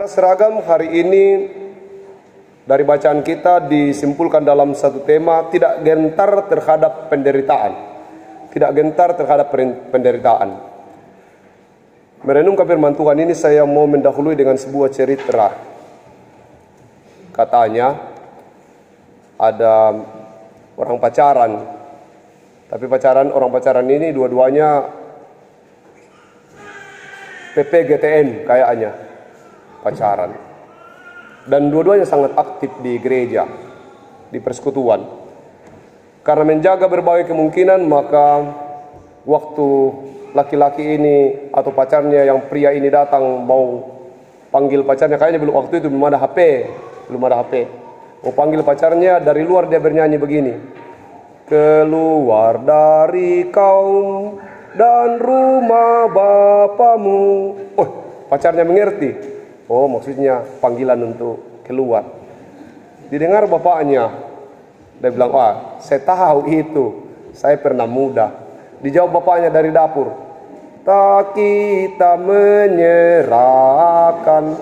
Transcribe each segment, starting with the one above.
Seragam hari ini dari bacaan kita disimpulkan dalam satu tema, tidak gentar terhadap penderitaan. Tidak gentar terhadap penderitaan. Merenungkan firman Tuhan ini, saya mau mendahului dengan sebuah cerita. Katanya ada orang pacaran, tapi orang pacaran ini dua-duanya PPGTN kayaknya pacaran, dan dua-duanya sangat aktif di gereja, di persekutuan. Karena menjaga berbagai kemungkinan, maka waktu laki-laki ini atau pacarnya yang pria ini datang mau panggil pacarnya, kayaknya waktu itu belum ada HP, mau panggil pacarnya, dari luar dia bernyanyi begini, keluar dari kaum dan rumah bapamu. Oh, pacarnya mengerti. Oh, maksudnya panggilan untuk keluar. Didengar bapaknya, dia bilang, wah, saya tahu itu, saya pernah muda. Dijawab bapaknya dari dapur, tak kita menyerahkan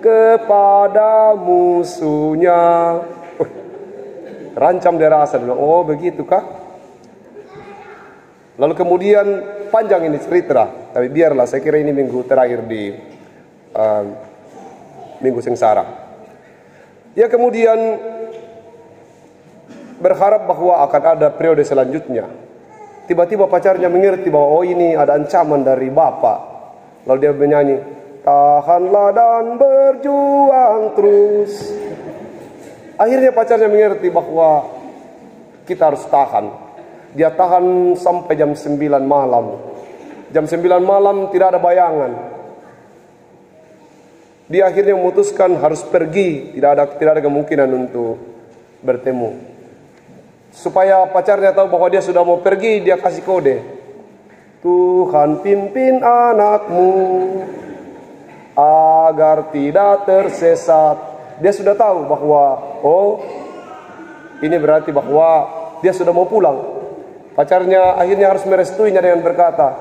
kepada musuhnya. Rancam dia rasa, dia bilang, oh begitu kah? Lalu kemudian panjang ini cerita, tapi biarlah, saya kira ini minggu terakhir di Minggu Sengsara. Ya, kemudian berharap bahwa akan ada periode selanjutnya. Tiba-tiba pacarnya mengerti bahwa oh, ini ada ancaman dari bapak. Lalu dia bernyanyi, tahanlah dan berjuang terus. Akhirnya pacarnya mengerti bahwa kita harus tahan. Dia tahan sampai jam 9 malam. Jam 9 malam tidak ada bayangan. Dia akhirnya memutuskan harus pergi, tidak ada kemungkinan untuk bertemu. Supaya pacarnya tahu bahwa dia sudah mau pergi, dia kasih kode, Tuhan pimpin anakmu agar tidak tersesat. Dia sudah tahu bahwa oh, ini berarti bahwa dia sudah mau pulang. Pacarnya akhirnya harus merestuinya dengan berkata,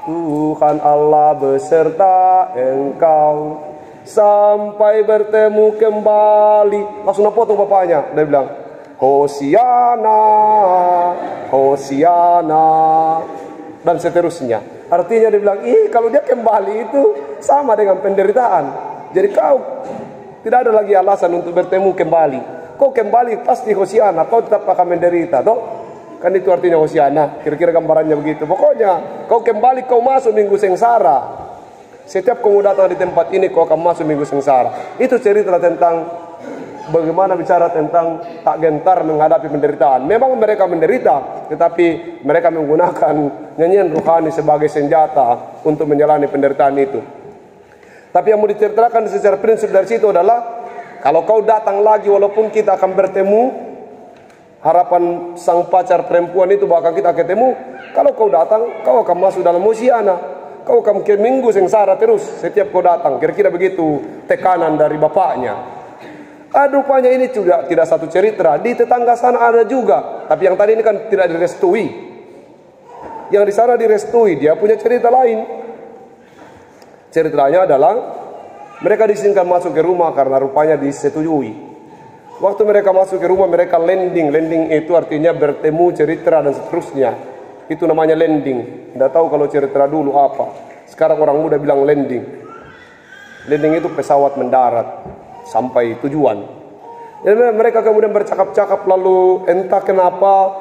Tuhan Allah beserta engkau sampai bertemu kembali. Langsung napotong bapaknya. Dia bilang, Hosiana, Hosiana, dan seterusnya. Artinya dia bilang, kalau dia kembali itu sama dengan penderitaan. Jadi kau tidak ada lagi alasan untuk bertemu kembali. Kau kembali pasti Hosiana, kau tetap akan menderita, toh? Kan itu artinya Hosiana. Kira-kira gambarannya begitu. Pokoknya kau kembali, kau masuk minggu sengsara. Setiap kamu datang di tempat ini, kau akan masuk minggu sengsara. Itu cerita tentang bagaimana bicara tentang tak gentar menghadapi penderitaan. Memang mereka menderita, tetapi mereka menggunakan nyanyian rohani sebagai senjata untuk menjalani penderitaan itu. Tapi yang mau diceritakan secara prinsip dari situ adalah, kalau kau datang lagi walaupun kita akan bertemu, harapan sang pacar perempuan itu bahkan kita ketemu. Kalau kau datang, kau akan masuk dalam Hosiana. Kau akan ke minggu sengsara terus setiap kau datang. Kira-kira begitu tekanan dari bapaknya. Rupanya ini juga tidak satu cerita. Di tetangga sana ada juga. Tapi yang tadi ini kan tidak direstui. Yang di sana direstui. Dia punya cerita lain. Ceritanya adalah mereka diizinkan masuk ke rumah karena rupanya disetujui. Waktu mereka masuk ke rumah, mereka landing. Landing itu artinya bertemu, cerita dan seterusnya. Itu namanya landing. Tidak tahu kalau cerita dulu apa. Sekarang orang muda bilang landing. Landing itu pesawat mendarat sampai tujuan. Dan mereka kemudian bercakap-cakap, lalu entah kenapa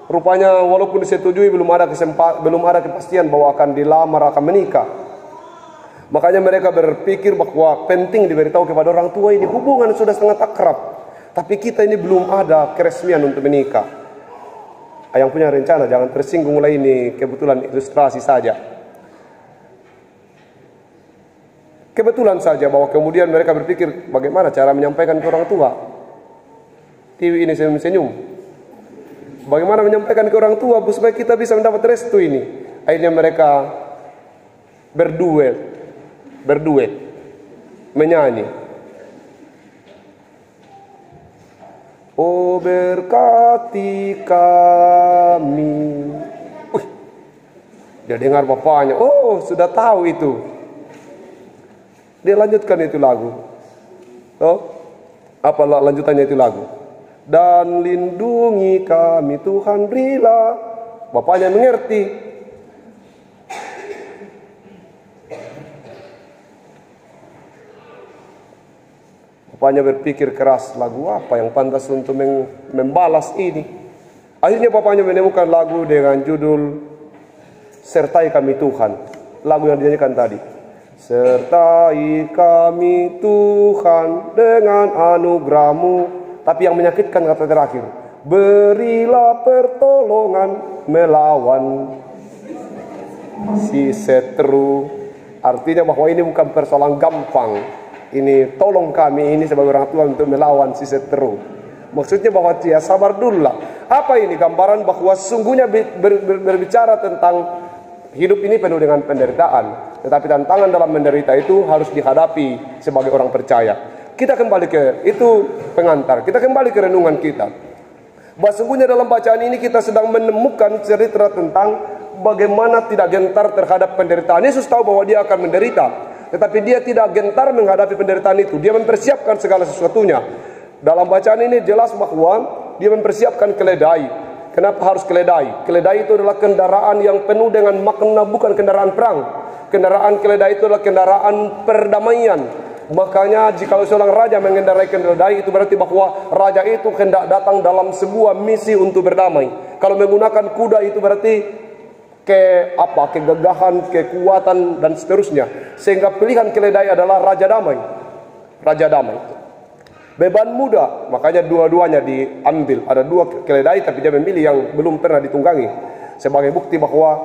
rupanya walaupun disetujui belum ada kepastian bahwa akan dilamar, akan menikah. Makanya mereka berpikir bahwa penting diberitahu kepada orang tua ini, hubungan sudah sangat akrab, tapi kita ini belum ada keresmian untuk menikah. Yang punya rencana jangan tersinggung lah, ini kebetulan ilustrasi saja. Kebetulan saja bahwa kemudian mereka berpikir bagaimana cara menyampaikan ke orang tua. TV ini senyum-senyum. Bagaimana menyampaikan ke orang tua supaya kita bisa mendapat restu ini. Akhirnya mereka berduet menyanyi. Oh, berkati kami. Dia dengar bapaknya, oh sudah tahu itu. Dia lanjutkan itu lagu. Oh, apa lanjutannya itu lagu? Dan lindungi kami Tuhan, berilah. Bapaknya mengerti. Bapaknya berpikir keras, lagu apa yang pantas untuk membalas ini. Akhirnya bapaknya menemukan lagu dengan judul Sertai Kami Tuhan. Lagu yang dinyanyikan tadi. Sertai kami Tuhan dengan anugerah-Mu. Tapi yang menyakitkan kata terakhir, berilah pertolongan melawan si seteru. Artinya bahwa ini bukan persoalan gampang. Ini tolong kami ini sebagai orang tua untuk melawan si seteru. Maksudnya bahwa dia sabar dulu lah. Apa ini gambaran bahwa sungguhnya berbicara tentang hidup ini penuh dengan penderitaan. Tetapi tantangan dalam menderita itu harus dihadapi sebagai orang percaya. Kita kembali ke itu pengantar. Kita kembali ke renungan kita. Bahwa sungguhnya dalam bacaan ini kita sedang menemukan cerita tentang bagaimana tidak gentar terhadap penderitaan. Yesus tahu bahwa dia akan menderita. Tetapi dia tidak gentar menghadapi penderitaan itu. Dia mempersiapkan segala sesuatunya. Dalam bacaan ini jelas bahwa dia mempersiapkan keledai. Kenapa harus keledai? Keledai itu adalah kendaraan yang penuh dengan makna, bukan kendaraan perang. Kendaraan keledai itu adalah kendaraan perdamaian. Makanya jika seorang raja mengendarai keledai, itu berarti bahwa raja itu hendak datang dalam sebuah misi untuk berdamai. Kalau menggunakan kuda itu berarti kegagahan, kekuatan dan seterusnya. Sehingga pilihan keledai adalah raja damai. Raja damai. Beban muda, makanya dua-duanya diambil. Ada dua keledai tapi dia memilih yang belum pernah ditunggangi. Sebagai bukti bahwa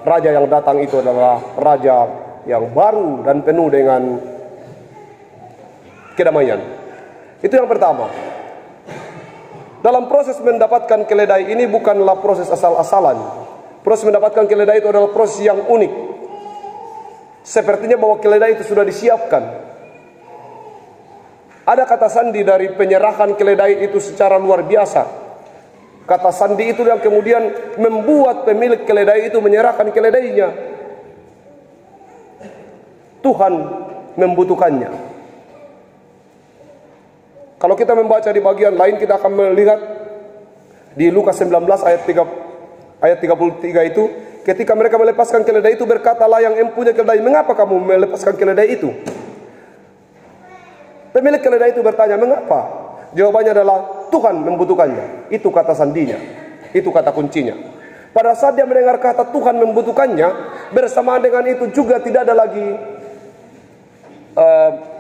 raja yang datang itu adalah raja yang baru dan penuh dengan kedamaian. Itu yang pertama. Dalam proses mendapatkan keledai ini bukanlah proses asal-asalan. Proses mendapatkan keledai itu adalah proses yang unik. Sepertinya bahwa keledai itu sudah disiapkan. Ada kata sandi dari penyerahan keledai itu secara luar biasa. Kata sandi itu yang kemudian membuat pemilik keledai itu menyerahkan keledainya. Tuhan membutuhkannya. Kalau kita membaca di bagian lain, kita akan melihat di Lukas 19 ayat 33 itu, ketika mereka melepaskan keledai itu, berkatalah yang empunya keledai, mengapa kamu melepaskan keledai itu? Pemilik keledai itu bertanya, mengapa? Jawabannya adalah, Tuhan membutuhkannya. Itu kata sandinya. Itu kata kuncinya. Pada saat dia mendengar kata Tuhan membutuhkannya, bersamaan dengan itu juga tidak ada lagi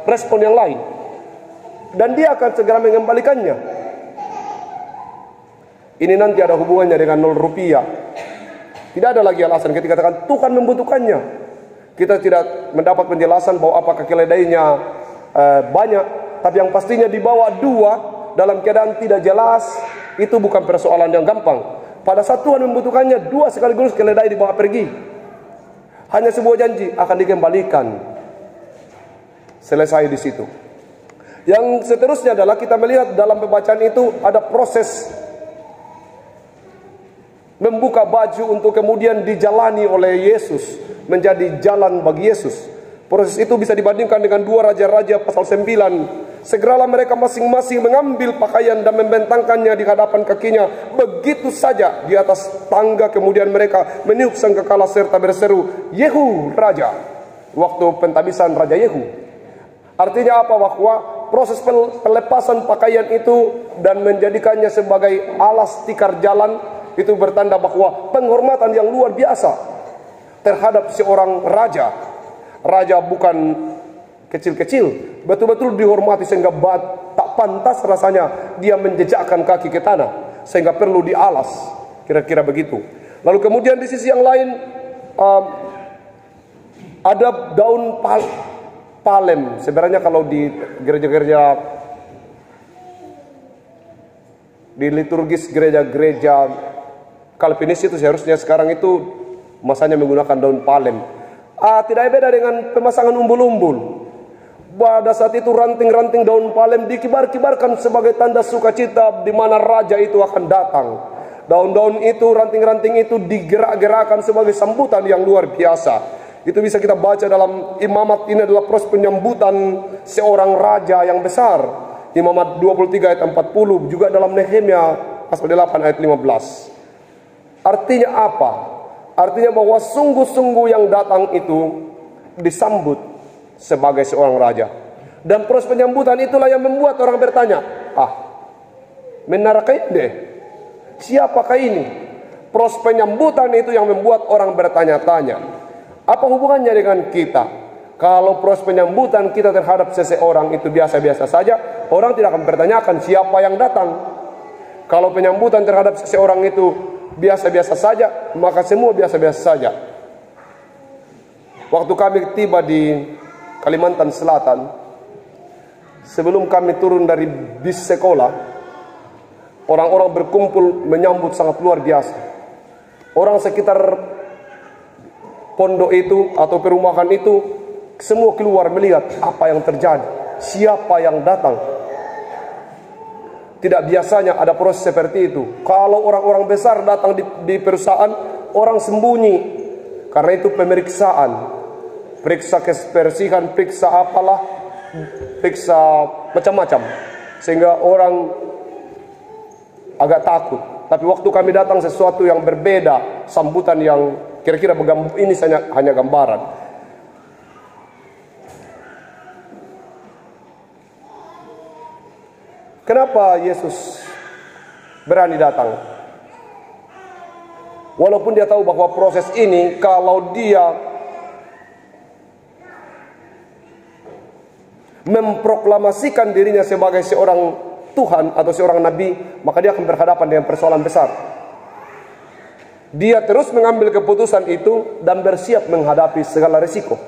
respon yang lain. Dan dia akan segera mengembalikannya. Ini nanti ada hubungannya dengan 0 rupiah. Tidak ada lagi alasan ketika katakan Tuhan membutuhkannya. Kita tidak mendapat penjelasan bahwa apakah keledainya banyak, tapi yang pastinya dibawa 2 dalam keadaan tidak jelas. Itu bukan persoalan yang gampang. Pada saat Tuhan membutuhkannya, 2 sekaligus keledai dibawa pergi. Hanya sebuah janji akan dikembalikan. Selesai di situ. Yang seterusnya adalah kita melihat dalam pembacaan itu ada proses membuka baju untuk kemudian dijalani oleh Yesus, menjadi jalan bagi Yesus. Proses itu bisa dibandingkan dengan 2 raja-raja pasal 9. Segeralah mereka masing-masing mengambil pakaian dan membentangkannya di hadapan kakinya. Begitu saja di atas tangga, kemudian mereka meniup sangkakala serta berseru, Yehu Raja. Waktu pentabisan Raja Yehu. Artinya apa? Bahwa proses pelepasan pakaian itu dan menjadikannya sebagai alas tikar jalan, itu bertanda bahwa penghormatan yang luar biasa terhadap seorang raja. Raja bukan kecil-kecil, betul-betul dihormati sehingga tak pantas rasanya dia menjejakkan kaki ke tanah, sehingga perlu dialas, kira-kira begitu. Lalu kemudian di sisi yang lain ada daun palem. Sebenarnya kalau di gereja-gereja, di liturgis gereja-gereja Kalvinis itu seharusnya sekarang itu masanya menggunakan daun palem. Tidak beda dengan pemasangan umbul-umbul. Pada saat itu ranting-ranting daun palem dikibar-kibarkan sebagai tanda sukacita di mana raja itu akan datang. Daun-daun itu, ranting-ranting itu digerak-gerakkan sebagai sambutan yang luar biasa. Itu bisa kita baca dalam Imamat. Ini adalah proses penyambutan seorang raja yang besar. Imamat 23 ayat 40. Juga dalam Nehemia pasal 8 ayat 15. Artinya apa? Artinya bahwa sungguh-sungguh yang datang itu disambut sebagai seorang raja. Dan proses penyambutan itulah yang membuat orang bertanya, menarikah ini? Siapakah ini? Proses penyambutan itu yang membuat orang bertanya-tanya. Apa hubungannya dengan kita? Kalau proses penyambutan kita terhadap seseorang itu biasa-biasa saja, orang tidak akan bertanyakan siapa yang datang. Kalau penyambutan terhadap seseorang itu biasa-biasa saja, maka semua biasa-biasa saja. Waktu kami tiba di Kalimantan Selatan, sebelum kami turun dari bis sekolah, orang-orang berkumpul menyambut sangat luar biasa. Orang sekitar pondok itu atau perumahan itu semua keluar melihat apa yang terjadi, siapa yang datang. Tidak biasanya ada proses seperti itu. Kalau orang-orang besar datang di perusahaan, orang sembunyi karena itu pemeriksaan, periksa kebersihan, periksa apalah, periksa macam-macam, sehingga orang agak takut. Tapi waktu kami datang sesuatu yang berbeda, sambutan yang kira-kira ini hanya gambaran. Kenapa Yesus berani datang? Walaupun dia tahu bahwa proses ini, kalau dia memproklamasikan dirinya sebagai seorang Tuhan atau seorang Nabi, maka dia akan berhadapan dengan persoalan besar. Dia terus mengambil keputusan itu dan bersiap menghadapi segala risiko.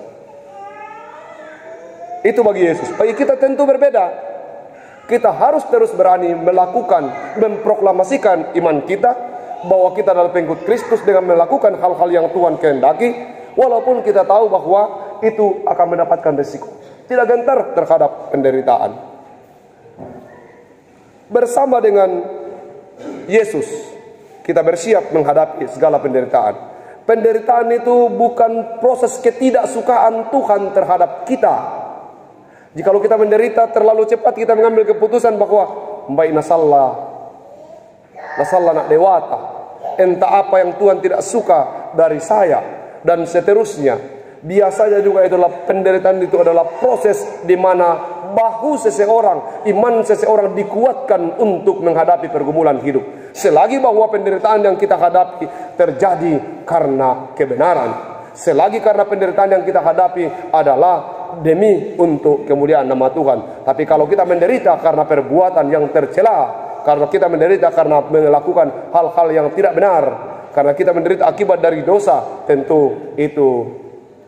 Itu bagi Yesus. Bagi kita tentu berbeda. Kita harus terus berani melakukan, memproklamasikan iman kita, bahwa kita adalah pengikut Kristus dengan melakukan hal-hal yang Tuhan kehendaki, walaupun kita tahu bahwa itu akan mendapatkan risiko. Tidak gentar terhadap penderitaan. Bersama dengan Yesus, kita bersiap menghadapi segala penderitaan. Penderitaan itu bukan proses ketidaksukaan Tuhan terhadap kita. Jikalau kita menderita terlalu cepat, kita mengambil keputusan bahwa baik nasallah nak dewata, entah apa yang Tuhan tidak suka dari saya, dan seterusnya. Biasanya juga itulah penderitaan itu adalah proses di mana bahu seseorang, iman seseorang dikuatkan untuk menghadapi pergumulan hidup. Selagi bahwa penderitaan yang kita hadapi terjadi karena kebenaran, selagi karena penderitaan yang kita hadapi adalah demi untuk kemuliaan nama Tuhan. Tapi kalau kita menderita karena perbuatan yang tercela, karena kita menderita karena melakukan hal-hal yang tidak benar, karena kita menderita akibat dari dosa, tentu itu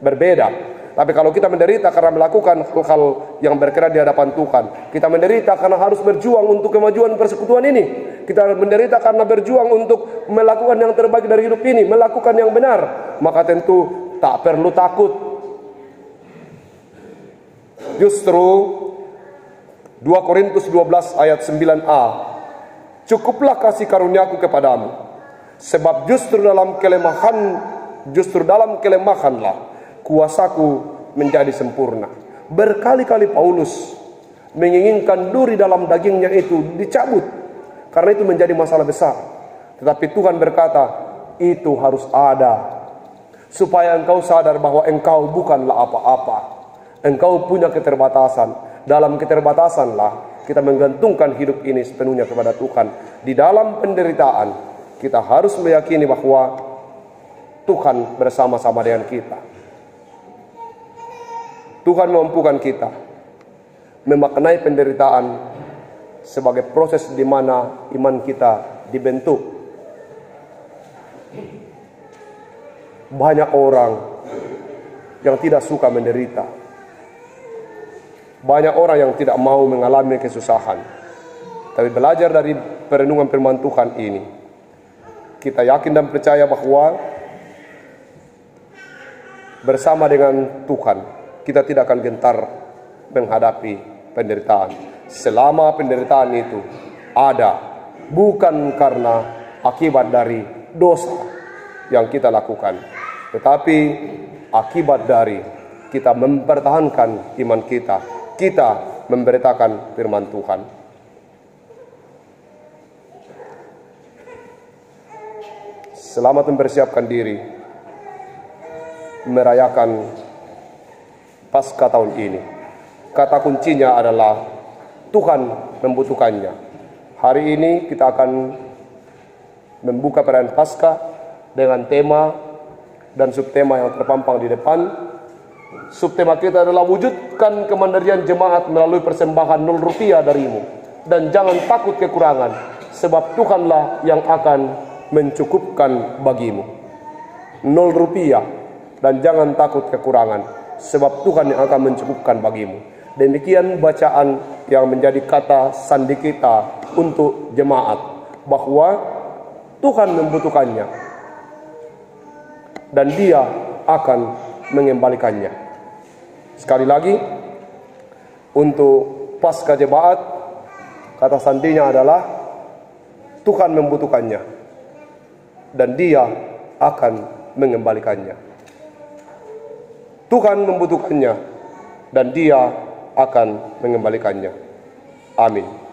berbeda. Tapi kalau kita menderita karena melakukan hal-hal yang berkenan di hadapan Tuhan, kita menderita karena harus berjuang untuk kemajuan persekutuan ini, kita menderita karena berjuang untuk melakukan yang terbaik dari hidup ini, melakukan yang benar, maka tentu tak perlu takut. Justru 2 Korintus 12 ayat 9a, cukuplah kasih karuniaku kepadamu, sebab justru dalam kelemahanlah kuasaku menjadi sempurna. Berkali-kali Paulus menginginkan duri dalam dagingnya itu dicabut, karena itu menjadi masalah besar. Tetapi Tuhan berkata, itu harus ada, supaya engkau sadar bahwa engkau bukanlah apa-apa. Engkau punya keterbatasan. Dalam keterbatasanlah kita menggantungkan hidup ini sepenuhnya kepada Tuhan. Di dalam penderitaan kita harus meyakini bahwa Tuhan bersama-sama dengan kita. Tuhan memampukan kita memaknai penderitaan sebagai proses di mana iman kita dibentuk. Banyak orang yang tidak suka menderita. Banyak orang yang tidak mau mengalami kesusahan. Tapi belajar dari perenungan firman Tuhan ini, kita yakin dan percaya bahwa bersama dengan Tuhan, kita tidak akan gentar menghadapi penderitaan. Selama penderitaan itu ada, bukan karena akibat dari dosa yang kita lakukan, tetapi akibat dari kita mempertahankan iman kita, kita memberitakan firman Tuhan. Selamat mempersiapkan diri merayakan Paskah tahun ini. Kata kuncinya adalah Tuhan membutuhkannya. Hari ini kita akan membuka perayaan Paskah dengan tema dan subtema yang terpampang di depan. Subtema kita adalah wujudkan kemandirian jemaat melalui persembahan Rp0 darimu. Dan jangan takut kekurangan, sebab Tuhanlah yang akan mencukupkan bagimu. Rp0 dan jangan takut kekurangan, sebab Tuhan yang akan mencukupkan bagimu. Demikian bacaan yang menjadi kata sandi kita untuk jemaat, bahwa Tuhan membutuhkannya dan Dia akan mengembalikannya. Sekali lagi, untuk Paskah jemaat, kata sandinya adalah Tuhan membutuhkannya dan Dia akan mengembalikannya. Tuhan membutuhkannya dan Dia akan mengembalikannya. Amin.